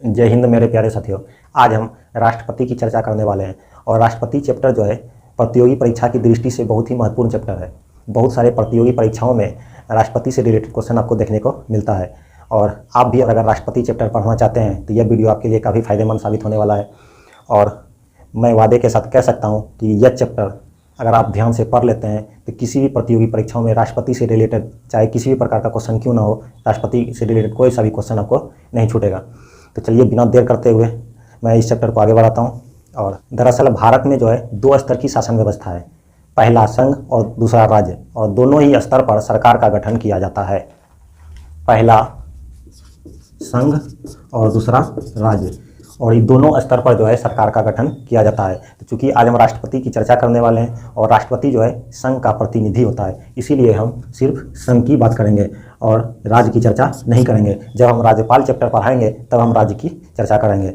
जय हिंद मेरे प्यारे साथियों। आज हम राष्ट्रपति की चर्चा करने वाले हैं और राष्ट्रपति चैप्टर जो है प्रतियोगी परीक्षा की दृष्टि से बहुत ही महत्वपूर्ण चैप्टर है। बहुत सारे प्रतियोगी परीक्षाओं में राष्ट्रपति से रिलेटेड क्वेश्चन आपको देखने को मिलता है और आप भी अगर राष्ट्रपति चैप्टर पढ़ना चाहते हैं तो यह वीडियो आपके लिए काफ़ी फायदेमंद साबित होने वाला है। और मैं वादे के साथ कह सकता हूँ कि यह चैप्टर अगर आप ध्यान से पढ़ लेते हैं तो किसी भी प्रतियोगी परीक्षाओं में राष्ट्रपति से रिलेटेड चाहे किसी भी प्रकार का क्वेश्चन क्यों ना हो, राष्ट्रपति से रिलेटेड कोई सा भी क्वेश्चन आपको नहीं छूटेगा। तो चलिए बिना देर करते हुए मैं इस चैप्टर को आगे बढ़ाता हूँ। और दरअसल भारत में जो है दो स्तर की शासन व्यवस्था है, पहला संघ और दूसरा राज्य, और दोनों ही स्तर पर सरकार का गठन किया जाता है। पहला संघ और दूसरा राज्य, और ये दोनों स्तर पर जो है सरकार का गठन किया जाता है। तो चूंकि आज हम राष्ट्रपति की चर्चा करने वाले हैं और राष्ट्रपति जो है संघ का प्रतिनिधि होता है, इसीलिए हम सिर्फ संघ की बात करेंगे और राज्य की चर्चा नहीं करेंगे। जब हम राज्यपाल चैप्टर पढ़ाएंगे तब हम राज्य की चर्चा करेंगे।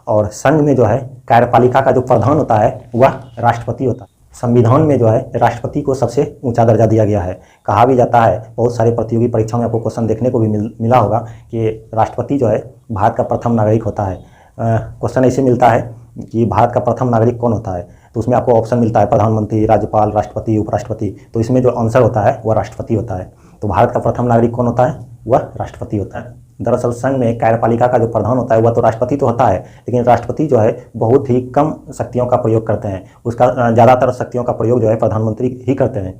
और संघ में जो है कार्यपालिका का जो प्रधान होता है वह राष्ट्रपति होता है। संविधान में जो है राष्ट्रपति को सबसे ऊंचा दर्जा दिया गया है। कहा भी जाता है, बहुत सारे प्रतियोगी परीक्षाओं में आपको क्वेश्चन देखने को भी मिला होगा कि राष्ट्रपति जो है भारत का प्रथम नागरिक होता है। क्वेश्चन ऐसे मिलता है कि भारत का प्रथम नागरिक कौन होता है, तो उसमें आपको ऑप्शन मिलता है प्रधानमंत्री, राज्यपाल, राष्ट्रपति, उपराष्ट्रपति। तो इसमें जो आंसर होता है वह राष्ट्रपति होता है। तो भारत का प्रथम नागरिक कौन होता है? वह राष्ट्रपति होता है। दरअसल संघ में कार्यपालिका का जो प्रधान होता है वह तो राष्ट्रपति तो होता है, लेकिन राष्ट्रपति जो है बहुत ही कम शक्तियों का प्रयोग करते हैं। उसका ज़्यादातर शक्तियों का प्रयोग जो है प्रधानमंत्री ही करते हैं।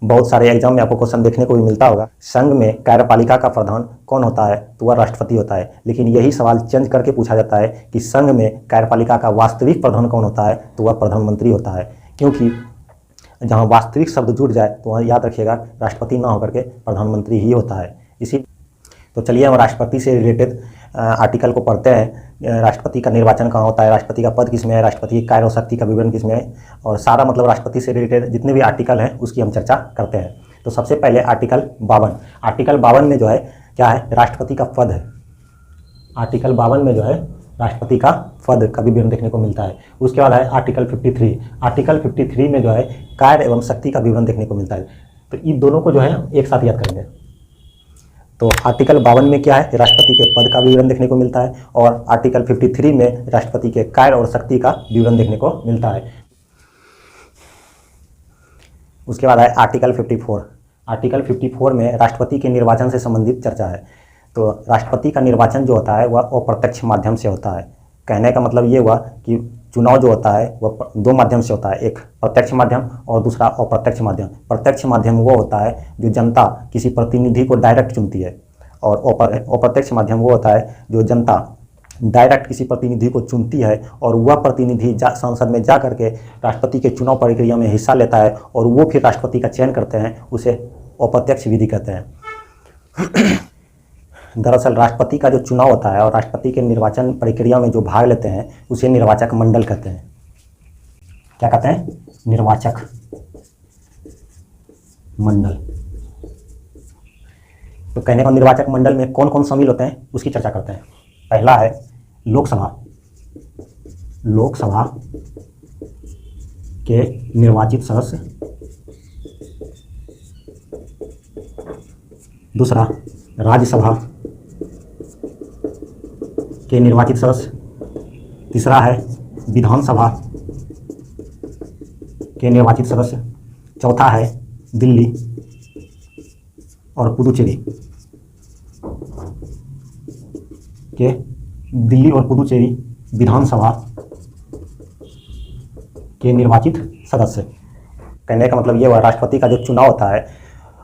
बहुत सारे एग्जाम में आपको क्वेश्चन देखने को भी मिलता होगा, संघ में कार्यपालिका का प्रधान कौन होता है, तो वह राष्ट्रपति होता है। लेकिन यही सवाल चेंज करके पूछा जाता है कि संघ में कार्यपालिका का वास्तविक प्रधान कौन होता है, तो वह प्रधानमंत्री होता है। क्योंकि जहाँ वास्तविक शब्द जुड़ जाए तो वहाँ याद रखिएगा राष्ट्रपति ना होकर के प्रधानमंत्री ही होता है। इसी तो चलिए हम राष्ट्रपति से रिलेटेड आर्टिकल को पढ़ते हैं। राष्ट्रपति का निर्वाचन कहाँ होता है, राष्ट्रपति का पद किसमें है, राष्ट्रपति की कार्य और शक्ति का विवरण किसमें है, और सारा मतलब राष्ट्रपति से रिलेटेड जितने भी आर्टिकल हैं उसकी हम चर्चा करते हैं। तो सबसे पहले आर्टिकल 52। आर्टिकल 52 में जो है क्या है, राष्ट्रपति का पद है। आर्टिकल 52 में जो है राष्ट्रपति का पद का विवरण देखने को मिलता है। उसके बाद है आर्टिकल 53। आर्टिकल 53 में जो है कार्य एवं शक्ति का विवरण देखने को मिलता है। तो इन दोनों को जो है एक साथ याद करेंगे। तो आर्टिकल 52 में क्या है, राष्ट्रपति के पद का विवरण देखने को मिलता है, और आर्टिकल 53 में राष्ट्रपति के कार्य और शक्ति का विवरण देखने को मिलता है। उसके बाद है आर्टिकल 54। आर्टिकल 54 में राष्ट्रपति के निर्वाचन से संबंधित चर्चा है। तो राष्ट्रपति का निर्वाचन जो होता है वह अप्रत्यक्ष माध्यम से होता है। कहने का मतलब ये हुआ कि चुनाव जो होता है वह दो माध्यम से होता है, एक प्रत्यक्ष माध्यम और दूसरा अप्रत्यक्ष माध्यम। प्रत्यक्ष माध्यम वो होता है जो जनता किसी प्रतिनिधि को डायरेक्ट चुनती है, और अप्रत्यक्ष माध्यम वो होता है जो जनता डायरेक्ट किसी प्रतिनिधि को चुनती है और वह प्रतिनिधि संसद में जा करके राष्ट्रपति के चुनाव प्रक्रिया में हिस्सा लेता है और वो फिर राष्ट्रपति का चयन करते हैं। उसे अप्रत्यक्ष विधि कहते हैं। दरअसल राष्ट्रपति का जो चुनाव होता है और राष्ट्रपति के निर्वाचन प्रक्रिया में जो भाग लेते हैं उसे निर्वाचक मंडल कहते हैं। क्या कहते हैं? निर्वाचक मंडल। तो कहने का निर्वाचक मंडल में कौन कौन शामिल होते हैं उसकी चर्चा करते हैं। पहला है लोकसभा। लोकसभा के निर्वाचित सदस्य। दूसरा राज्यसभा के निर्वाचित सदस्य। तीसरा है विधानसभा के निर्वाचित सदस्य। चौथा है दिल्ली और पुदुचेरी विधानसभा के निर्वाचित सदस्य। कहने का मतलब ये हुआ राष्ट्रपति का जो चुनाव होता है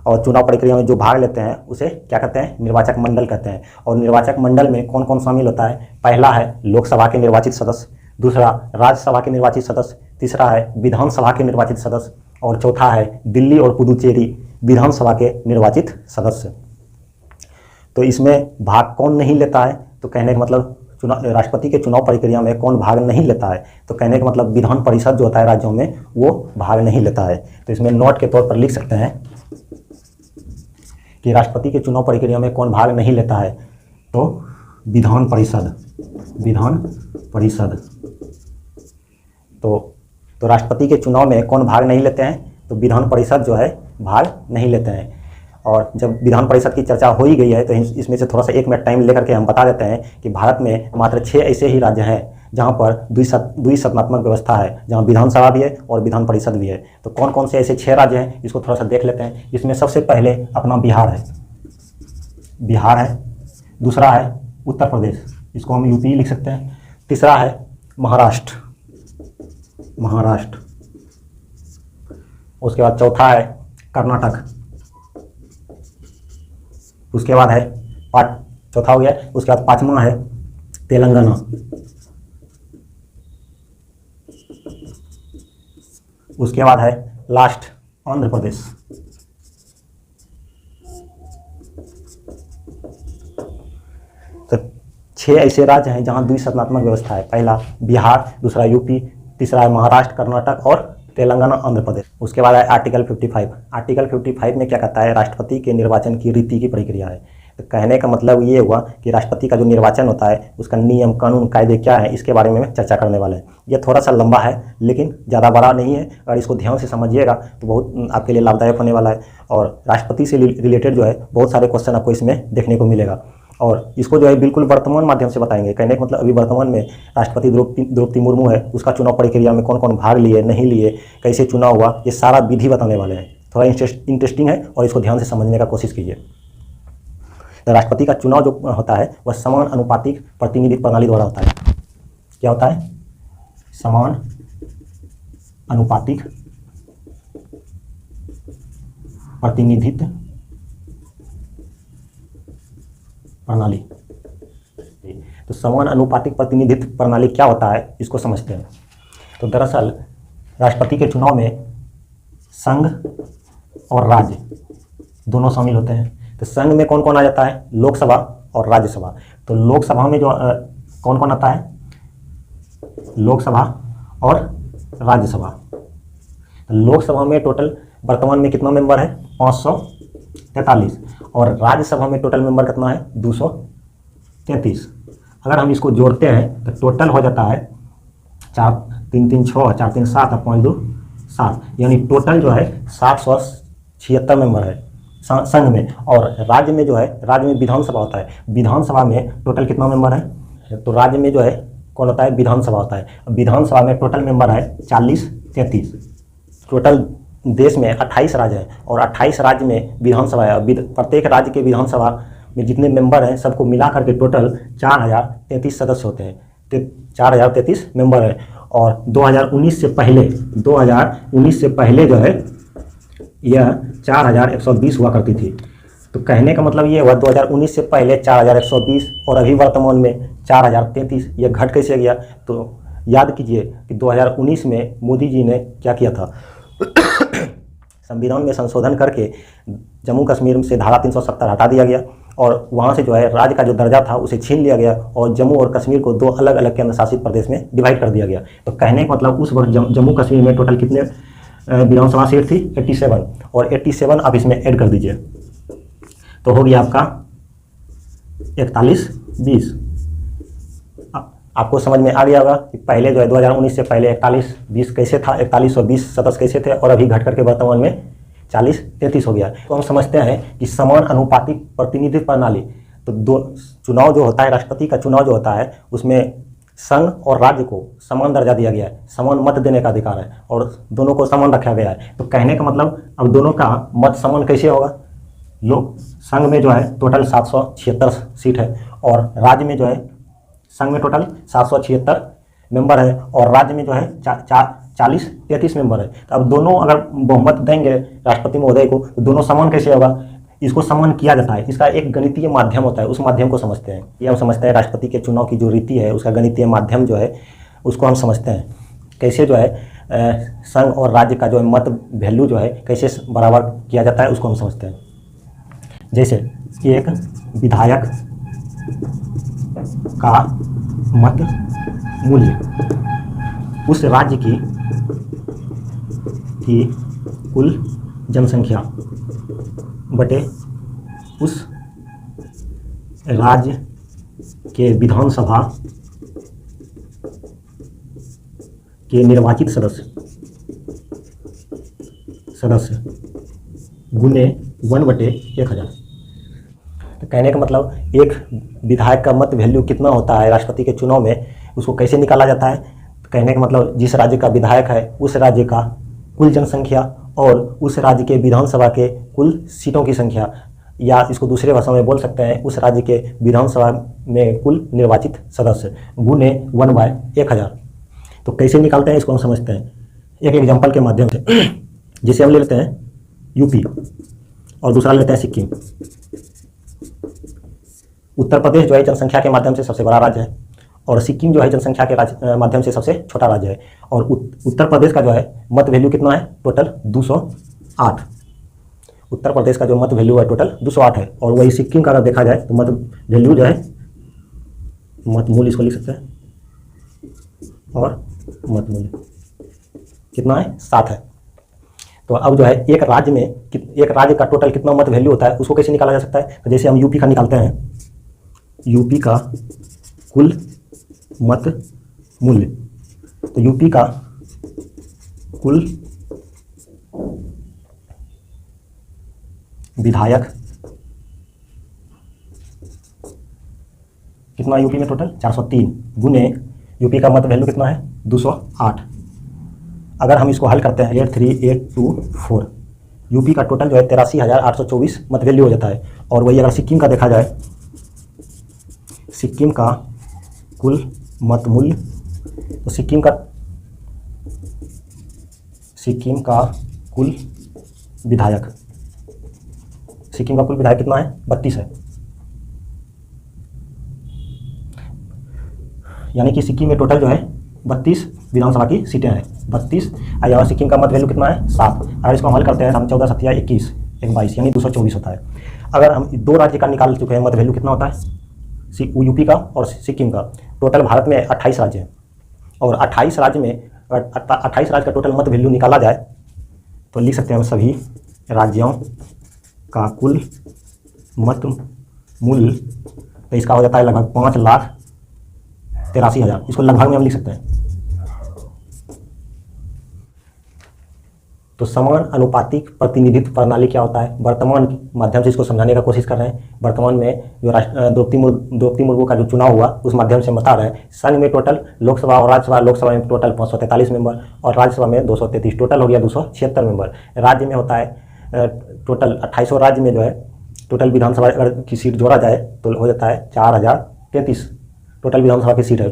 और चुनाव प्रक्रिया में जो भाग लेते हैं उसे क्या कहते हैं? निर्वाचक मंडल कहते हैं। और निर्वाचक मंडल में कौन कौन शामिल होता है? पहला है लोकसभा के निर्वाचित सदस्य, दूसरा राज्यसभा के निर्वाचित सदस्य, तीसरा है विधानसभा के निर्वाचित सदस्य, और चौथा है दिल्ली और पुदुचेरी विधानसभा के निर्वाचित सदस्य। तो इसमें भाग कौन नहीं लेता है? तो कहने का मतलब राष्ट्रपति के चुनाव प्रक्रिया में कौन भाग नहीं लेता है? तो कहने का मतलब विधान परिषद जो होता है राज्यों में वो भाग नहीं लेता है। तो इसमें नोट के तौर पर लिख सकते हैं कि राष्ट्रपति के चुनाव प्रक्रिया में कौन भाग नहीं लेता है? तो विधान परिषद। विधान परिषद। तो राष्ट्रपति के चुनाव में कौन भाग नहीं लेते हैं? तो विधान परिषद जो है भाग नहीं लेते हैं। और जब विधान परिषद की चर्चा हो ही गई है तो इसमें से थोड़ा सा 1 मिनट टाइम लेकर के हम बता देते हैं कि भारत में मात्र 6 ऐसे ही राज्य हैं जहाँ पर द्विसदनात्मक व्यवस्था है, जहाँ विधानसभा भी है और विधान परिषद भी है। तो कौन कौन से ऐसे 6 राज्य हैं इसको थोड़ा सा देख लेते हैं। इसमें सबसे पहले अपना बिहार है, दूसरा है उत्तर प्रदेश, इसको हम यूपी लिख सकते हैं, तीसरा है महाराष्ट्र, उसके बाद चौथा है कर्नाटक, उसके बाद है चौथा हो गया। उसके बाद 5वां है तेलंगाना, उसके बाद है लास्ट आंध्र प्रदेश। तो 6 ऐसे राज्य हैं जहां द्विसदनात्मक व्यवस्था है। पहला बिहार, दूसरा यूपी, तीसरा है महाराष्ट्र, कर्नाटक और तेलंगाना, आंध्र प्रदेश। उसके बाद है आर्टिकल 55। आर्टिकल 55 में क्या कहता है, राष्ट्रपति के निर्वाचन की रीति की प्रक्रिया है। तो कहने का मतलब ये हुआ कि राष्ट्रपति का जो निर्वाचन होता है उसका नियम, कानून, कायदे क्या है, इसके बारे में चर्चा करने वाले हैं। ये थोड़ा सा लंबा है लेकिन ज़्यादा बड़ा नहीं है। अगर इसको ध्यान से समझिएगा तो बहुत आपके लिए लाभदायक होने वाला है। और राष्ट्रपति से रिलेटेड जो है बहुत सारे क्वेश्चन आपको इसमें देखने को मिलेगा और इसको जो है बिल्कुल वर्तमान माध्यम से बताएंगे। कहने का मतलब अभी वर्तमान में राष्ट्रपति द्रौपदी मुर्मू है, उसका चुनाव प्रक्रिया में कौन कौन भाग लिए, नहीं लिए, कैसे चुनाव हुआ, ये सारा विधि बताने वाले हैं। थोड़ा इंटरेस्टिंग है और इसको ध्यान से समझने का कोशिश कीजिए। तो राष्ट्रपति का चुनाव जो होता है वह समान अनुपातिक प्रतिनिधित्व प्रणाली द्वारा होता है। क्या होता है? समान अनुपातिक प्रतिनिधित्व प्रणाली। तो समान अनुपातिक प्रतिनिधित्व प्रणाली क्या होता है इसको समझते हैं। तो दरअसल राष्ट्रपति के चुनाव में संघ और राज्य दोनों शामिल होते हैं। तो संघ में कौन कौन आ जाता है? लोकसभा और राज्यसभा। तो लोकसभा में जो कौन कौन आता है? लोकसभा और राज्यसभा। तो लोकसभा में टोटल वर्तमान में कितना मेंबर है? 543 और राज्यसभा में टोटल मेंबर कितना है? 233। अगर हम इसको जोड़ते हैं तो टोटल हो जाता है 4 3 3 6 4 3 7 और 5 2 7, यानी टोटल जो है 776 मेंबर है संघ में। और राज्य में जो है, राज्य में विधानसभा होता है, विधानसभा में टोटल कितना मेंबर है? तो राज्य में जो है कौन होता है? विधानसभा होता है। विधानसभा में टोटल मेंबर है 40-33। टोटल देश में 28 राज्य हैं और 28 राज्य में विधानसभा है। प्रत्येक राज्य के विधानसभा में जितने मेंबर हैं सबको मिला करके टोटल 4033 सदस्य होते हैं। तो 4033 मेंबर है। और 2019 से पहले जो है यह 4120 हुआ करती थी। तो कहने का मतलब ये हुआ 2019 से पहले 4120 और अभी वर्तमान में 4033। यह घट कैसे गया? तो याद कीजिए कि 2019 में मोदी जी ने क्या किया था, संविधान में संशोधन करके जम्मू कश्मीर से धारा 370 हटा दिया गया और वहाँ से जो है राज्य का जो दर्जा था उसे छीन लिया गया और जम्मू और कश्मीर को 2 अलग अलग केंद्र शासित प्रदेश में डिवाइड कर दिया गया। तो कहने का मतलब उस वक्त जम्मू कश्मीर में टोटल कितने विधानसभा सीट थी? 87 और 87 आप इसमें ऐड कर दीजिए तो हो गया आपका 41-20। आपको समझ में आ गया होगा कि पहले जो है 2019 से पहले 41-20 कैसे था, 41 और 20 सदस्य कैसे थे और अभी घट करके वर्तमान में 40-33 हो गया। तो हम समझते हैं कि समान अनुपातिक प्रतिनिधित्व प्रणाली। तो दो चुनाव जो होता है, राष्ट्रपति का चुनाव जो होता है उसमें संघ और राज्य को समान दर्जा दिया गया है, समान मत देने का अधिकार है और दोनों को समान रखा गया है। तो कहने का मतलब अब दोनों का मत समान कैसे होगा? लोग संघ में जो है टोटल 776 सीट है और राज्य में जो है संघ में टोटल 776 मेंबर है और राज्य में जो है 40-33 मेंबर है। तो अब दोनों अगर बहुमत देंगे राष्ट्रपति महोदय को तो दोनों समान कैसे होगा? इसको समान किया जाता है, इसका एक गणितीय माध्यम होता है, उस माध्यम को समझते हैं। ये हम समझते हैं राष्ट्रपति के चुनाव की जो रीति है उसका गणितीय माध्यम जो है उसको हम समझते हैं। कैसे जो है संघ और राज्य का जो है मत वैल्यू जो है कैसे बराबर किया जाता है उसको हम समझते हैं। जैसे एक विधायक का मत मूल्य उस राज्य की कुल जनसंख्या बटे उस राज्य के विधानसभा के निर्वाचित सदस्य गुने 1/1000। तो कहने का मतलब एक विधायक का मत वैल्यू कितना होता है राष्ट्रपति के चुनाव में, उसको कैसे निकाला जाता है। तो कहने का मतलब जिस राज्य का विधायक है उस राज्य का कुल जनसंख्या और उस राज्य के विधानसभा के कुल सीटों की संख्या, या इसको दूसरे भाषा में बोल सकते हैं उस राज्य के विधानसभा में कुल निर्वाचित सदस्य गुने 1/1000। तो कैसे निकालते हैं इसको हम समझते हैं एक एग्जाम्पल के माध्यम से। जैसे हम ले लेते हैं यूपी और दूसरा लेते हैं सिक्किम। उत्तर प्रदेश जो है जनसंख्या के माध्यम से सबसे बड़ा राज्य है और सिक्किम जो है जनसंख्या के माध्यम से सबसे छोटा राज्य है। और उत्तर प्रदेश का जो है मत वैल्यू कितना है, टोटल 208। उत्तर प्रदेश का जो मत वैल्यू है टोटल 208 है। और वही सिक्किम का अगर देखा जाए तो मत वैल्यू जो है, मत मूल्य इसको लिख सकते हैं, और मत मूल्य कितना है, 7 है। तो अब जो है एक राज्य का टोटल कितना मत वैल्यू होता है उसको कैसे निकाला जा सकता है। तो जैसे हम यूपी का निकालते हैं, यूपी का कुल मत मूल्य, तो यूपी का कुल विधायक कितना यूपी में टोटल 403 गुने यूपी का मत वैल्यू कितना है 208। अगर हम इसको हल करते हैं 83824, यूपी का टोटल जो है 83,824 मत वैल्यू हो जाता है। और वही अगर सिक्किम का देखा जाए, सिक्किम का कुल मत मूल्य, तो सिक्किम का कुल विधायक कितना है, 32 है। यानी कि सिक्किम में टोटल जो है 32 विधानसभा की सीटें हैं, 32। और सिक्किम का मत वैल्यू कितना है, 7। अगर इसको हम हल करते हैं हम 14 7 21 22 यानी 224 होता है। अगर हम दो राज्य का निकाल चुके हैं मत वैल्यू कितना होता है, यूपी का और सिक्किम का। टोटल भारत में 28 राज्य हैं और 28 राज्य में अगर 28 राज्य का टोटल मत वैल्यू निकाला जाए तो लिख सकते हैं हम सभी राज्यों का कुल मत मूल्य, तो इसका हो जाता है लगभग 5,83,000। इसको लगभग में हम लिख सकते हैं। तो समान अनुपातिक प्रतिनिधित्व प्रणाली क्या होता है, वर्तमान माध्यम से इसको समझाने का कोशिश कर रहे हैं। वर्तमान में जो द्रौपदी मुर्मू का जो चुनाव हुआ उस माध्यम से बता रहे हैं। संघ में टोटल लोकसभा और राज्यसभा, लोकसभा में टोटल 543 मेंबर और राज्यसभा में 233, टोटल हो गया 276 मेंबर। राज्य में होता है टोटल 28 राज्य में जो है टोटल विधानसभा अगर की सीट जोड़ा जाए तो हो जाता है 4033 टोटल विधानसभा की सीट है।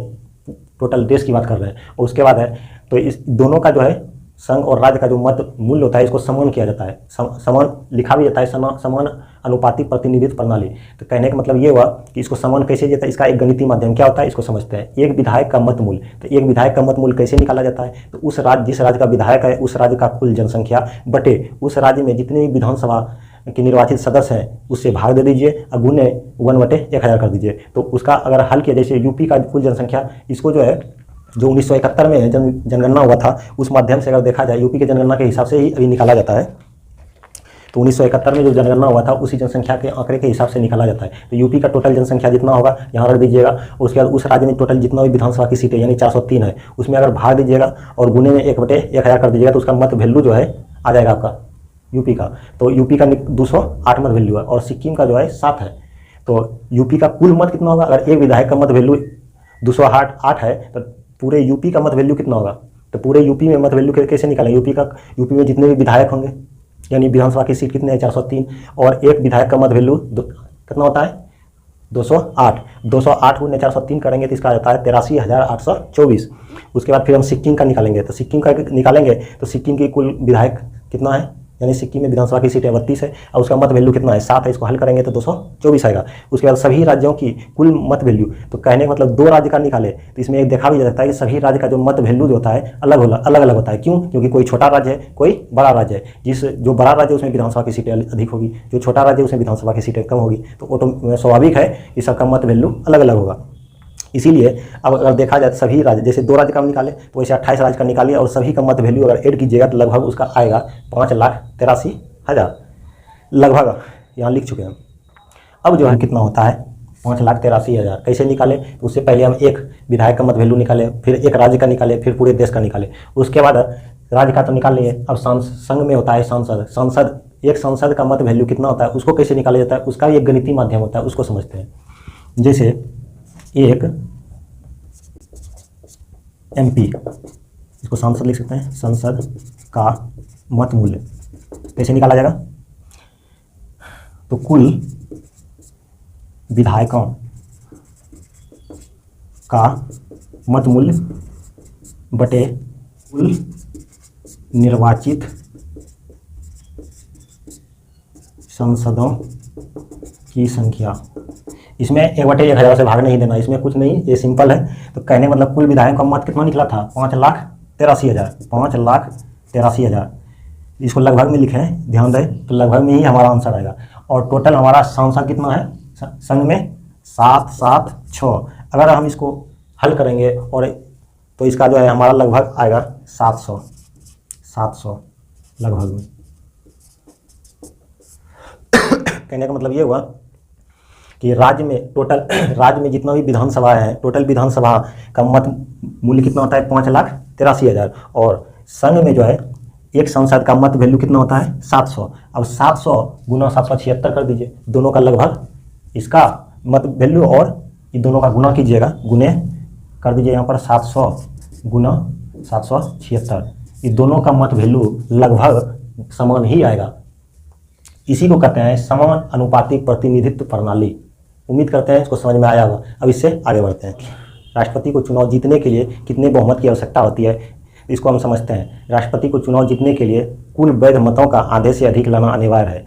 टोटल देश की बात कर रहे हैं। और उसके बाद है तो इस दोनों का जो है संघ और राज्य का जो मत मूल्य होता है इसको समान किया जाता है, समान लिखा भी जाता है, समान अनुपातिक प्रतिनिधित्व प्रणाली। तो कहने का मतलब ये हुआ कि इसको समान कैसे जाता है, इसका एक गणितीय माध्यम क्या होता है इसको समझते हैं। एक विधायक का मत मूल्य, तो एक विधायक का मत मूल्य कैसे निकाला जाता है, तो उस राज्य जिस राज्य का विधायक है उस राज्य का कुल जनसंख्या बटे उस राज्य में जितने भी विधानसभा के निर्वाचित सदस्य हैं उससे भाग दे दीजिए और गुने 1/1000 कर दीजिए। तो उसका अगर हल किया, जैसे यूपी का कुल जनसंख्या, इसको जो है जो 1971 में जनगणना हुआ था उस माध्यम से अगर देखा जाए यूपी के जनगणना के हिसाब से ही अभी निकाला जाता है। तो 1971 में जो जनगणना हुआ था उसी जनसंख्या के आंकड़े के हिसाब से निकाला जाता है। तो यूपी का टोटल जनसंख्या जितना होगा यहाँ रख दीजिएगा। उसके बाद उस राज्य में टोटल जितना भी विधानसभा की सीटें यानी 403 है उसमें अगर भाग दीजिएगा और गुने में 1/1000 कर दीजिएगा तो उसका मत वैल्यू जो है आ जाएगा आपका यूपी का। तो यूपी का 208 मत वैल्यू है और सिक्किम का जो है 7 है। तो यूपी का कुल मत कितना होगा, अगर एक विधायक का मत वैल्यू 208 है तो पूरे यूपी का मत वैल्यू कितना होगा। तो पूरे यूपी में मत वैल्यू कैसे निकालें, यूपी में जितने भी विधायक होंगे यानी विधानसभा की सीट कितने हैं 403 और एक विधायक का मत वैल्यू कितना होता है 208 गुने 403 करेंगे तो इसका आता है 83,824। उसके बाद फिर हम सिक्किम का निकालेंगे। तो सिक्किम का निकालेंगे तो सिक्किम की कुल विधायक कितना है, यानी सिक्किम में विधानसभा की सीटें 32 है और उसका मत वैल्यू कितना है 7 है। इसको हल करेंगे तो 224 आएगा। उसके बाद सभी राज्यों की कुल मत वैल्यू, तो कहने का मतलब दो राज्य का निकाले तो इसमें एक देखा भी जा सकता है कि सभी राज्य का जो मत वैल्यू जो होता है अलग अलग होता है। क्यों, क्योंकि कोई छोटा राज्य है कोई बड़ा राज्य है। जो बड़ा राज्य है उसमें विधानसभा की सीटें अधिक होगी, जो छोटा राज्य है उसमें विधानसभा की सीटें कम होगी। तो स्वाभाविक है कि सबका मत वैल्यू अलग अलग होगा। इसीलिए अब अगर देखा जाए सभी राज्य, जैसे दो राज्य का निकाले तो वैसे 28 राज्य का निकालिए और सभी का मत वैल्यू अगर ऐड कीजिएगा तो लगभग उसका आएगा 5,83,000 लगभग, यहाँ लिख चुके हैं। अब जो है कितना होता है 5,83,000 कैसे निकाले, तो उससे पहले हम एक विधायक का मत वैल्यू निकाले, फिर एक राज्य का निकाले, फिर पूरे देश का निकाले। उसके बाद राज्य का तो निकाल लिए। अब संघ में होता है सांसद एक सांसद का मत वैल्यू कितना होता है उसको कैसे निकाला जाता है, उसका एक गणितीय माध्यम होता है, उसको समझते हैं। जैसे एक एमपी, इसको सांसद लिख सकते हैं, संसद का मत मूल्य कैसे निकाला जाएगा, तो कुल विधायकों का मत मूल्य बटे कुल निर्वाचित सांसदों की संख्या। इसमें 1/1000 से भाग नहीं देना, इसमें कुछ नहीं, ये सिंपल है। तो कहने मतलब कुल विधायकों का मत कितना निकला था, 5,83,000, 5,83,000। इसको लगभग में लिखे हैं, ध्यान दें, तो लगभग में ही हमारा आंसर आएगा। और टोटल हमारा सांसद कितना है संघ में, 776। अगर हम इसको हल करेंगे और तो इसका जो है हमारा लगभग आएगा 700 लगभग में। कहने का मतलब ये हुआ कि राज्य में टोटल राज्य में जितना भी विधानसभा है, टोटल विधानसभा का मत मूल्य कितना होता है, 5,83,000। और संघ में जो है एक सांसद का मत वैल्यू कितना होता है, 700। अब 700 गुना 776 कर दीजिए, दोनों का लगभग इसका मत वैल्यू और ये दोनों का गुना कीजिएगा, गुने कर दीजिए यहाँ पर 700 गुना 776, ये दोनों का मत वैल्यू लगभग समान ही आएगा। इसी को कहते हैं समान अनुपातिक प्रतिनिधित्व प्रणाली। उम्मीद करते हैं इसको समझ में आया होगा। अब इससे आगे बढ़ते हैं। राष्ट्रपति को चुनाव जीतने के लिए कितने बहुमत की आवश्यकता होती है, इसको हम समझते हैं। राष्ट्रपति को चुनाव जीतने के लिए कुल वैध मतों का आधे से अधिक लाना अनिवार्य है।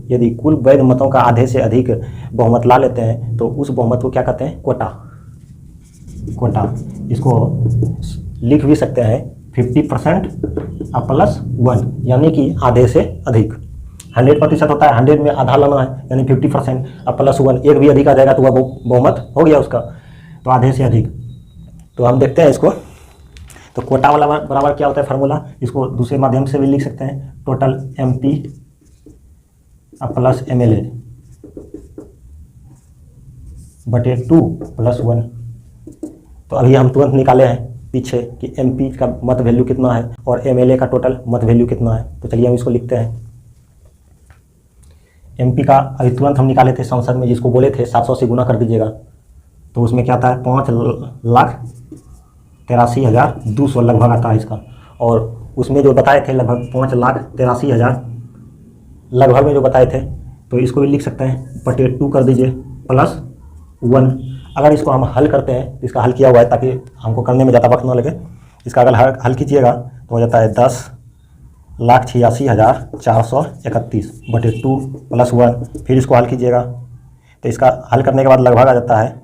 यदि कुल वैध मतों का आधे से अधिक बहुमत ला लेते हैं तो उस बहुमत को क्या कहते हैं, कोटा। इसको लिख भी सकते हैं 50% +1, यानी कि आधे से अधिक। 100% होता है, 100 में आधा लाना है, यानी 50% +1, एक भी अधिक आ जाएगा तो वह बहुमत हो गया उसका, तो आधे से अधिक। तो हम देखते हैं इसको, तो कोटा वाला बराबर क्या होता है फार्मूला, इसको दूसरे माध्यम से भी लिख सकते हैं, टोटल MP + MLA बटे 2 + 1। तो अभी हम तुरंत निकाले हैं पीछे कि MP का मत वैल्यू कितना है और MLA का टोटल मत वैल्यू कितना है। तो चलिए हम इसको लिखते हैं। MP का अभी तुरंत हम निकाले थे संसद में, जिसको बोले थे 700 से गुना कर दीजिएगा, तो उसमें क्या आता है, 5,83,200 लगभग आता है इसका। और उसमें जो बताए थे लगभग 5,83,000 लगभग में जो बताए थे, तो इसको भी लिख सकते हैं, बटे 2 कर दीजिए +1। अगर इसको हम हल करते हैं, इसका हल किया हुआ है ताकि हमको करने में ज़्यादा वक्त ना लगे, इसका अगर हल कीजिएगा तो हो जाता है 10,86,431 बटे 2 + 1। फिर इसको हल कीजिएगा तो इसका हल करने के बाद लगभग आ जाता है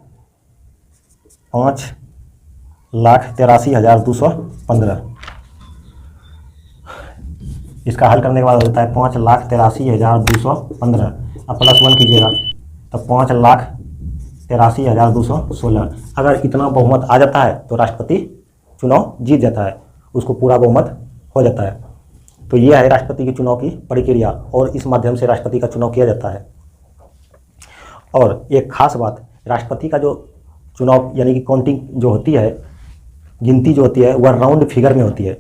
5,83,215। इसका हल करने के बाद होता है 5,83,215। अब +1 कीजिएगा तो 5,83,216। अगर इतना बहुमत आ जाता है तो राष्ट्रपति चुनाव जीत जाता है, उसको पूरा बहुमत हो जाता है। तो यह है राष्ट्रपति के चुनाव की प्रक्रिया और इस माध्यम से राष्ट्रपति का चुनाव किया जाता है। और एक खास बात, राष्ट्रपति का जो चुनाव यानी कि काउंटिंग जो होती है, गिनती जो होती है, वह राउंड फिगर में होती है।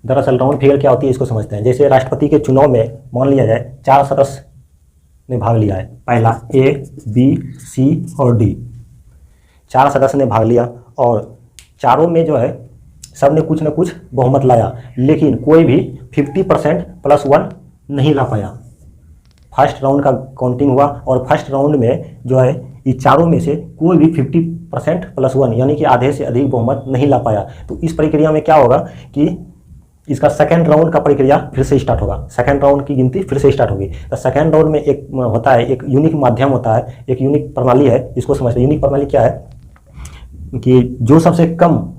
दरअसल राउंड फिगर क्या होती है इसको समझते हैं। जैसे राष्ट्रपति के चुनाव में मान लिया जाए 4 सदस्य ने भाग लिया है, पहला A, B, C और D, 4 सदस्य ने भाग लिया और चारों में जो है सब ने कुछ न कुछ बहुमत लाया, लेकिन कोई भी 50% +1 नहीं ला पाया। फर्स्ट राउंड का काउंटिंग हुआ और फर्स्ट राउंड में जो है ये चारों में से कोई भी 50% +1 यानी कि आधे से अधिक बहुमत नहीं ला पाया। तो इस प्रक्रिया में क्या होगा कि इसका सेकंड राउंड का प्रक्रिया फिर से स्टार्ट होगा, सेकंड राउंड की गिनती फिर से स्टार्ट होगी। तो सेकंड राउंड में एक होता है, एक यूनिक माध्यम होता है, एक यूनिक प्रणाली है, इसको समझते हैं। यूनिक प्रणाली क्या है कि जो सबसे कम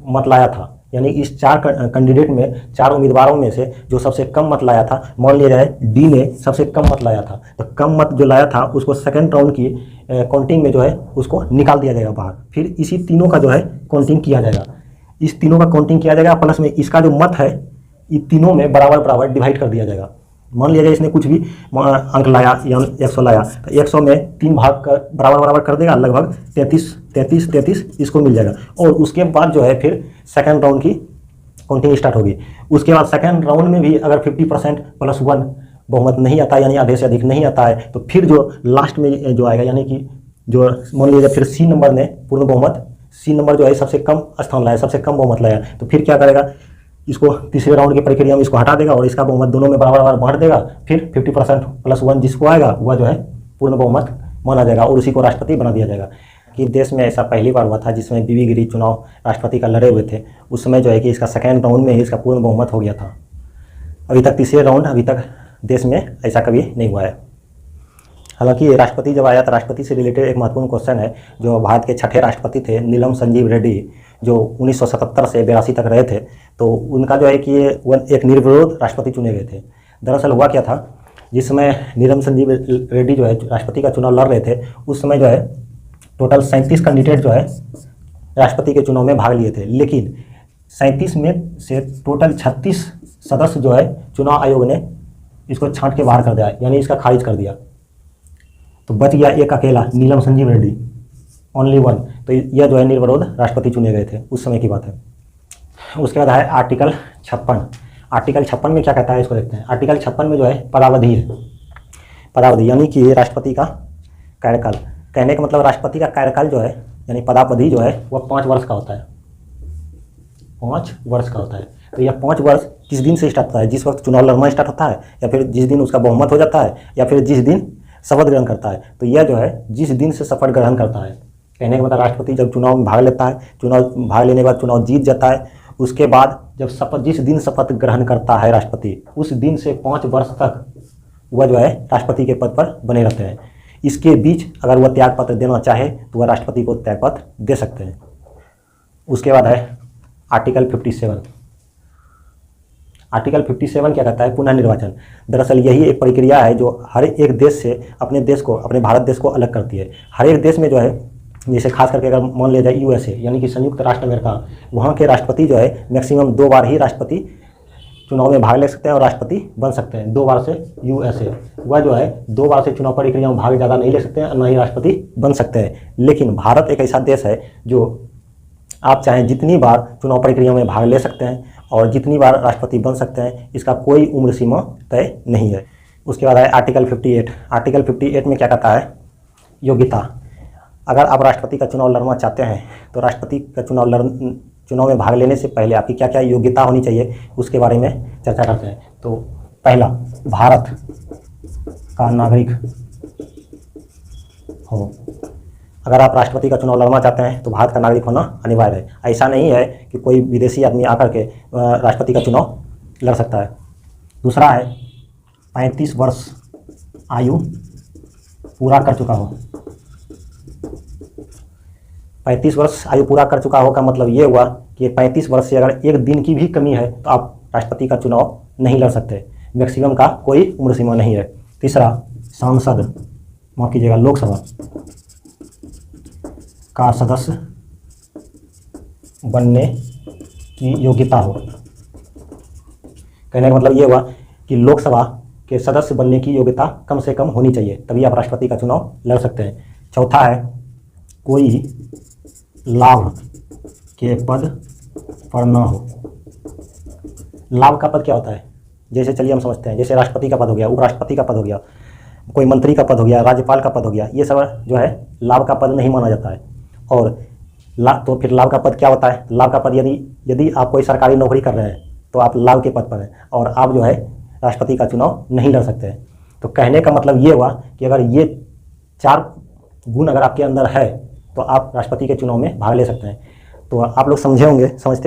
मत लाया था, यानी इस 4 कैंडिडेट में, 4 उम्मीदवारों में से जो सबसे कम मत लाया था, मान लिया जाए डी ने सबसे कम मत लाया था, तो कम मत जो लाया था उसको सेकंड राउंड की काउंटिंग में जो है उसको निकाल दिया जाएगा बाहर। फिर इसी तीनों का जो है काउंटिंग किया जाएगा, इस तीनों का काउंटिंग किया जाएगा, प्लस में इसका जो मत है ये तीनों में बराबर बराबर डिवाइड कर दिया जाएगा। मान लिया जाए इसने कुछ भी अंक लाया या 100 लाया, तो 100 में 3 भाग कर बराबर बराबर कर देगा, लगभग 33 इसको मिल जाएगा। और उसके बाद जो है फिर सेकंड राउंड की काउंटिंग स्टार्ट होगी। उसके बाद सेकेंड राउंड में भी अगर 50% + 1 बहुमत नहीं आता यानी आधे से अधिक नहीं आता है, तो फिर जो लास्ट में जो आएगा यानी कि जो मान लीजिए फिर सी नंबर ने पूर्ण बहुमत, सी नंबर जो है सबसे कम स्थान लाया, सबसे कम बहुमत लाया, तो फिर क्या करेगा, इसको तीसरे राउंड की प्रक्रिया में इसको हटा देगा और इसका बहुमत दोनों में बराबर बांट देगा। फिर 50% + 1 जिसको आएगा वह जो है पूर्ण बहुमत माना जाएगा और उसी को राष्ट्रपति बना दिया जाएगा। कि देश में ऐसा पहली बार हुआ था जिसमें बीबी गिरी चुनाव राष्ट्रपति का लड़े हुए थे, उस समय जो है कि इसका सेकेंड राउंड में ही इसका पूर्ण बहुमत हो गया था। अभी तक तीसरे राउंड अभी तक देश में ऐसा कभी नहीं हुआ है। हालांकि ये राष्ट्रपति जब आया तो राष्ट्रपति से रिलेटेड एक महत्वपूर्ण क्वेश्चन है। जो भारत के छठे राष्ट्रपति थे नीलम संजीव रेड्डी, जो 1977 से 82 तक रहे थे, तो उनका जो है कि ये एक निर्विरोध राष्ट्रपति चुने गए थे। दरअसल हुआ क्या था, जिस समय नीलम संजीव रेड्डी जो है राष्ट्रपति का चुनाव लड़ रहे थे, उस समय जो है टोटल 37 कैंडिडेट जो है राष्ट्रपति के चुनाव में भाग लिए थे, लेकिन 37 में से टोटल 36 सदस्य जो है चुनाव आयोग ने इसको छांट के बाहर कर दिया, यानी इसका खारिज कर दिया। तो बच गया एक अकेला नीलम संजीव रेड्डी, ओनली वन। तो यह जो है निर्विरोध राष्ट्रपति चुने गए थे, उस समय की बात है। उसके बाद है आर्टिकल 56। आर्टिकल 56 में क्या कहता है इसको देखते हैं। आर्टिकल 56 में जो है पदावधि है, पदावधि यानी कि राष्ट्रपति का कार्यकाल। कहने का मतलब राष्ट्रपति का कार्यकाल जो है यानी पदावधि जो है वह 5 वर्ष का होता है, 5 वर्ष का होता है। तो यह 5 वर्ष किस दिन से स्टार्ट होता है, जिस वक्त चुनाव लड़ना स्टार्ट होता है, या फिर जिस दिन उसका बहुमत हो जाता है, या फिर जिस दिन शपथ ग्रहण करता है। तो यह जो है जिस दिन से शपथ ग्रहण करता है। कहने का मतलब राष्ट्रपति जब चुनाव में भाग लेता है, चुनाव भाग लेने के बाद चुनाव जीत जाता है, उसके बाद जब शपथ जिस दिन शपथ ग्रहण करता है राष्ट्रपति, उस दिन से 5 वर्ष तक वह जो है राष्ट्रपति के पद पर बने रहते हैं। इसके बीच अगर वह त्यागपत्र देना चाहे तो वह राष्ट्रपति को त्यागपत्र दे सकते हैं। उसके बाद है आर्टिकल 57। आर्टिकल 57 क्या कहता है, पुनः निर्वाचन। दरअसल यही एक प्रक्रिया है जो हर एक देश से अपने देश को, अपने भारत देश को अलग करती है। हर एक देश में जो है, जैसे खास करके अगर मान लिया जाए USA यानी कि संयुक्त राष्ट्र अमेरिका, वहाँ के राष्ट्रपति जो है मैक्सिमम 2 बार ही राष्ट्रपति चुनाव में भाग ले सकते हैं और राष्ट्रपति बन सकते हैं। 2 बार से USA वह जो है 2 बार से चुनाव प्रक्रिया में भाग ज़्यादा नहीं ले सकते हैं और न ही राष्ट्रपति बन सकते हैं। लेकिन भारत एक ऐसा देश है जो आप चाहें जितनी बार चुनाव प्रक्रिया में भाग ले सकते हैं और जितनी बार राष्ट्रपति बन सकते हैं, इसका कोई उम्र सीमा तय नहीं है। उसके बाद है आर्टिकल 58। आर्टिकल 58 में क्या कहता है, योग्यता। अगर आप राष्ट्रपति का चुनाव लड़ना चाहते हैं तो राष्ट्रपति का चुनाव में भाग लेने से पहले आपकी क्या क्या योग्यता होनी चाहिए उसके बारे में चर्चा करते हैं। तो पहला, भारत का नागरिक हो। अगर आप राष्ट्रपति का चुनाव लड़ना चाहते हैं तो भारत का नागरिक होना अनिवार्य है। ऐसा नहीं है कि कोई विदेशी आदमी आकर के राष्ट्रपति का चुनाव लड़ सकता है। दूसरा है 35 वर्ष आयु पूरा कर चुका हो। 35 वर्ष आयु पूरा कर चुका हो का मतलब ये हुआ कि 35 वर्ष से अगर एक दिन की भी कमी है तो आप राष्ट्रपति का चुनाव नहीं लड़ सकते। मैक्सिमम का कोई उम्र सीमा नहीं है। तीसरा, सांसद, माफ कीजिएगा, लोकसभा का सदस्य बनने की योग्यता हो। कहने का मतलब ये हुआ कि लोकसभा के सदस्य बनने की योग्यता कम से कम होनी चाहिए, तभी आप राष्ट्रपति का चुनाव लड़ सकते हैं। चौथा है, कोई लाभ के पद पर न हो। लाभ का पद क्या होता है, जैसे चलिए हम समझते हैं, जैसे राष्ट्रपति का पद हो गया, उपराष्ट्रपति का पद हो गया, कोई मंत्री का पद हो गया, राज्यपाल का पद हो गया, ये सब जो है लाभ का पद नहीं माना जाता है। और तो फिर लाभ का पद क्या होता है, लाभ का पद यदि आप कोई सरकारी नौकरी कर रहे हैं तो आप लाभ के पद पर हैं और आप जो है राष्ट्रपति का चुनाव नहीं लड़ सकते हैं। तो कहने का मतलब ये हुआ कि अगर ये 4 गुण अगर आपके अंदर है तो आप राष्ट्रपति के चुनाव में भाग ले सकते हैं। तो आप लोग समझते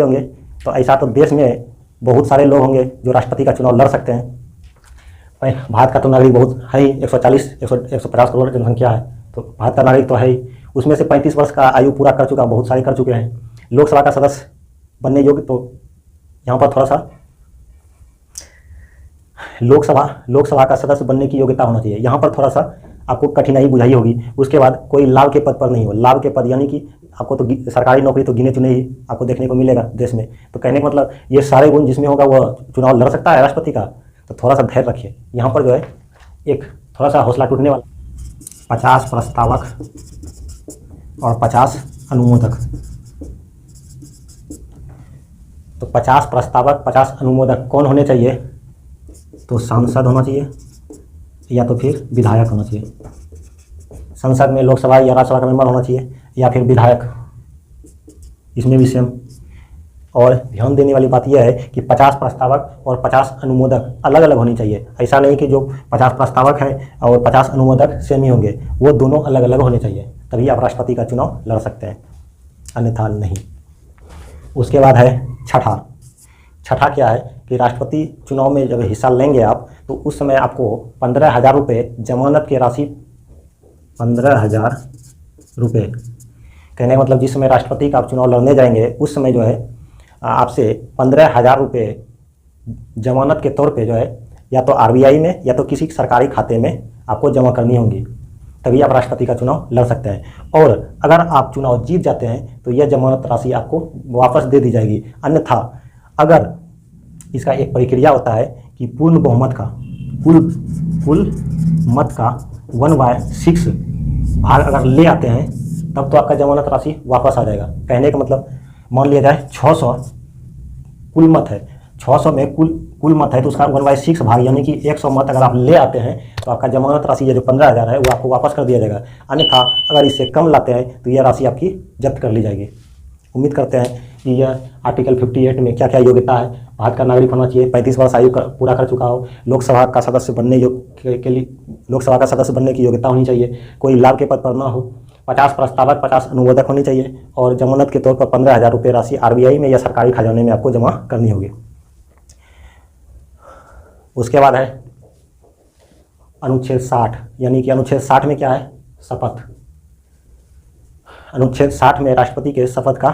होंगे। तो ऐसा तो देश में बहुत सारे लोग होंगे जो राष्ट्रपति का चुनाव लड़ सकते हैं। भारत का तो नागरिक बहुत है ही, 150 करोड़ जनसंख्या है, तो भारत का नागरिक तो है ही। उसमें से 35 वर्ष का आयु पूरा कर चुका, बहुत सारे कर चुके हैं। लोकसभा का सदस्य बनने योग्य, तो यहाँ पर थोड़ा सा लोकसभा का सदस्य बनने की योग्यता होना चाहिए। यहाँ पर थोड़ा सा आपको कठिनाई बुझाई होगी। उसके बाद कोई लाभ के पद पर नहीं हो। लाभ के पद यानी कि आपको तो सरकारी नौकरी तो गिने चुने ही आपको देखने को मिलेगा देश में। तो कहने का मतलब ये सारे गुण जिसमें होगा वह चुनाव लड़ सकता है राष्ट्रपति का। तो थोड़ा सा धैर्य रखिए। यहाँ पर जो है एक थोड़ा सा हौसला टूटने वाला, 50 प्रस्तावक और 50 अनुमोदक। तो 50 प्रस्तावक 50 अनुमोदक कौन होने चाहिए? तो सांसद होना चाहिए या तो फिर विधायक होना चाहिए। संसद में लोकसभा या राज्यसभा का मेंबर होना चाहिए या फिर विधायक, इसमें भी सेम। और ध्यान देने वाली बात यह है कि 50 प्रस्तावक और 50 अनुमोदक अलग अलग होनी चाहिए। ऐसा नहीं कि जो 50 प्रस्तावक हैं और 50 अनुमोदक सेम ही होंगे, वो दोनों अलग अलग होने चाहिए, तभी आप राष्ट्रपति का चुनाव लड़ सकते हैं, अन्यथा नहीं। उसके बाद है छठा क्या है कि राष्ट्रपति चुनाव में जब हिस्सा लेंगे आप, तो उस समय आपको 15,000 रुपये जमानत की राशि, 15,000 रुपये, कहने का मतलब जिस समय राष्ट्रपति का आप चुनाव लड़ने जाएंगे उस समय जो है आपसे 15,000 रुपये जमानत के तौर पे जो है या तो आरबीआई में या तो किसी सरकारी खाते में आपको जमा करनी होगी, तभी आप राष्ट्रपति का चुनाव लड़ सकते हैं। और अगर आप चुनाव जीत जाते हैं तो यह जमानत राशि आपको वापस दे दी जाएगी। अन्यथा अगर इसका एक प्रक्रिया होता है कि पूर्ण बहुमत का कुल मत का 1/6 भाग अगर ले आते हैं तब तो आपका जमानत राशि वापस आ जाएगा। कहने का मतलब मान लिया जाए 600 कुल मत है, 600 में कुल मत है तो उसका 1/6 भाग यानी कि 100 मत अगर आप ले आते हैं तो आपका जमानत राशि ये जो 15,000 है वो आपको वापस कर दिया जाएगा। अन्यथा अगर इससे कम लाते हैं तो यह राशि आपकी जब्त कर ली जाएगी। उम्मीद करते हैं कि यह आर्टिकल 58 में क्या क्या योग्यता है, भारत का नागरिक होना चाहिए, 35 वर्ष आयु पूरा कर चुका हो, लोकसभा का सदस्य बनने लोकसभा का सदस्य बनने की योग्यता होनी चाहिए, कोई लाभ के पद पर ना हो, 50 प्रस्तावक 50 अनुमोदक होने चाहिए और जमानत के तौर पर 15,000 रुपये राशि आरबीआई में या सरकारी खजाने में आपको जमा करनी होगी। उसके बाद है अनुच्छेद 60, यानी कि अनुच्छेद 60 में क्या है? शपथ। अनुच्छेद 60 में राष्ट्रपति के शपथ का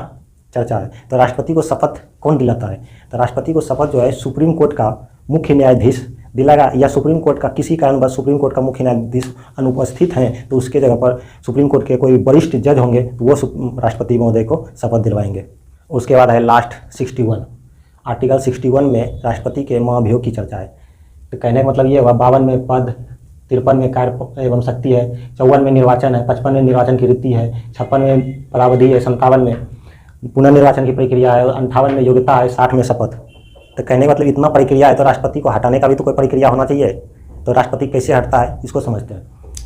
चर्चा है। तो राष्ट्रपति को शपथ कौन दिलाता है? तो राष्ट्रपति को शपथ जो है सुप्रीम कोर्ट का मुख्य न्यायाधीश दिलाएगा, या सुप्रीम कोर्ट का किसी कारणवश सुप्रीम कोर्ट का मुख्य न्यायाधीश अनुपस्थित हैं तो उसके जगह पर सुप्रीम कोर्ट के कोई वरिष्ठ जज होंगे तो वो राष्ट्रपति महोदय को शपथ दिलवाएंगे। उसके बाद है लास्ट 61, आर्टिकल 61 में राष्ट्रपति के महाभियोग की चर्चा है। तो कहने का मतलब ये हुआ 52 में पद, 53 में कार्य एवं शक्ति है, 54 में निर्वाचन है, 55 में निर्वाचन की रीति है, 56 में पदावधि है, 57 में पुनर्निर्वाचन की प्रक्रिया है और 58 में योग्यता है, 60 में शपथ। तो कहने का मतलब इतना प्रक्रिया है तो राष्ट्रपति को हटाने का भी तो कोई प्रक्रिया होना चाहिए। तो राष्ट्रपति कैसे हटता है इसको समझते हैं।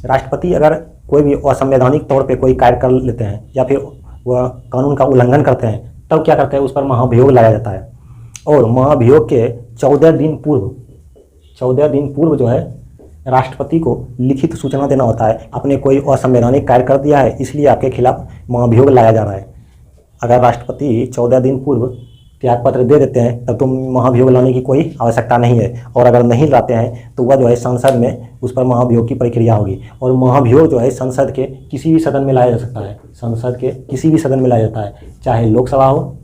राष्ट्रपति अगर कोई भी असंवैधानिक तौर पे कोई कार्य कर लेते हैं या फिर वह कानून का उल्लंघन करते हैं तब क्या करते हैं, उस पर महाभियोग लाया जाता है। और महाभियोग के 14 दिन पूर्व जो है राष्ट्रपति को लिखित सूचना देना होता है, आपने कोई असंवैधानिक कार्य कर दिया है इसलिए आपके खिलाफ महाभियोग लाया जा रहा है। अगर राष्ट्रपति 14 दिन पूर्व त्यागपत्र दे देते हैं तब तो महाभियोग लाने की कोई आवश्यकता नहीं है, और अगर नहीं लाते हैं तो वह जो है संसद में उस पर महाभियोग की प्रक्रिया होगी। और महाभियोग जो है संसद के किसी भी सदन में लाया जा सकता है, संसद के किसी भी सदन में लाया जाता है, चाहे लोकसभा हो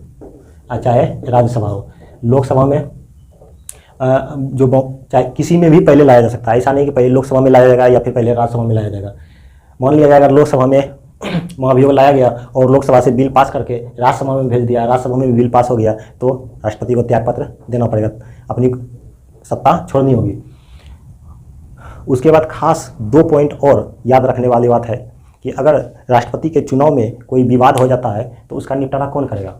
चाहे राज्यसभा हो। लोकसभा में चाहे किसी में भी पहले लाया जा सकता है, ऐसा नहीं कि पहले लोकसभा में लाया जाएगा या फिर पहले राज्यसभा में लाया जाएगा। मान लिया जाएगा लोकसभा में महाभियोग लाया गया और लोकसभा से बिल पास करके राज्यसभा में भेज दिया, राज्यसभा में भी बिल पास हो गया तो राष्ट्रपति को त्यागपत्र देना पड़ेगा, अपनी सत्ता छोड़नी होगी। उसके बाद खास 2 पॉइंट और याद रखने वाली बात है कि अगर राष्ट्रपति के चुनाव में कोई विवाद हो जाता है तो उसका निपटारा कौन करेगा।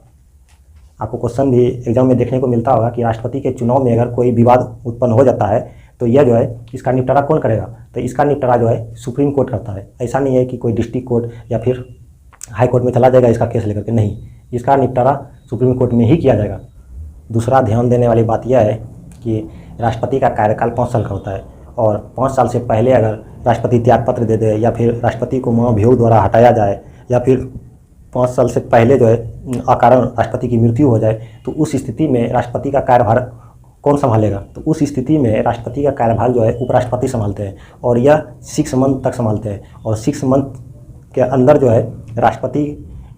आपको क्वेश्चन भी एग्जाम में देखने को मिलता होगा कि राष्ट्रपति के चुनाव में अगर कोई विवाद उत्पन्न हो जाता है तो यह जो है इसका निपटारा कौन करेगा। तो इसका निपटारा जो है सुप्रीम कोर्ट करता है। ऐसा नहीं है कि कोई डिस्ट्रिक्ट कोर्ट या फिर हाई कोर्ट में चला जाएगा इसका केस लेकर के, नहीं, इसका निपटारा सुप्रीम कोर्ट में ही किया जाएगा। दूसरा ध्यान देने वाली बात यह है कि राष्ट्रपति का कार्यकाल 5 साल का होता है और 5 साल से पहले अगर राष्ट्रपति त्यागपत्र दे दे या फिर राष्ट्रपति को महाभियोग द्वारा हटाया जाए या फिर 5 साल से पहले जो है अकारण राष्ट्रपति की मृत्यु हो जाए तो उस स्थिति में राष्ट्रपति का कार्यभार कौन संभालेगा। तो उस स्थिति में राष्ट्रपति का कार्यभार जो है उपराष्ट्रपति संभालते हैं और यह 6 मंथ तक संभालते हैं और 6 मंथ के अंदर जो है राष्ट्रपति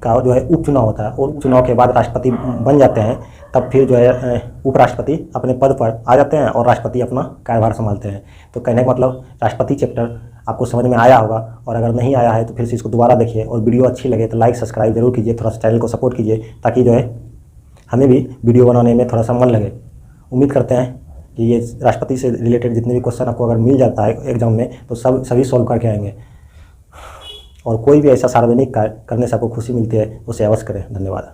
का जो है उपचुनाव होता है और उपचुनाव के बाद राष्ट्रपति बन जाते हैं। तब फिर जो है उपराष्ट्रपति अपने पद पर आ जाते हैं और राष्ट्रपति अपना कार्यभार संभालते हैं। तो कहने का मतलब राष्ट्रपति चैप्टर आपको समझ में आया होगा, और अगर नहीं आया है तो फिर से इसको दोबारा देखिए और वीडियो अच्छी लगे तो लाइक सब्सक्राइब जरूर कीजिए, थोड़ा सा चैनल को सपोर्ट कीजिए ताकि जो है हमें भी वीडियो बनाने में थोड़ा सा मन लगे। उम्मीद करते हैं कि ये राष्ट्रपति से रिलेटेड जितने भी क्वेश्चन आपको अगर मिल जाता है एग्जाम में तो सभी सॉल्व करके आएंगे, और कोई भी ऐसा सार्वजनिक कार्य करने से आपको खुशी मिलती है उसे अवश्य करें। धन्यवाद।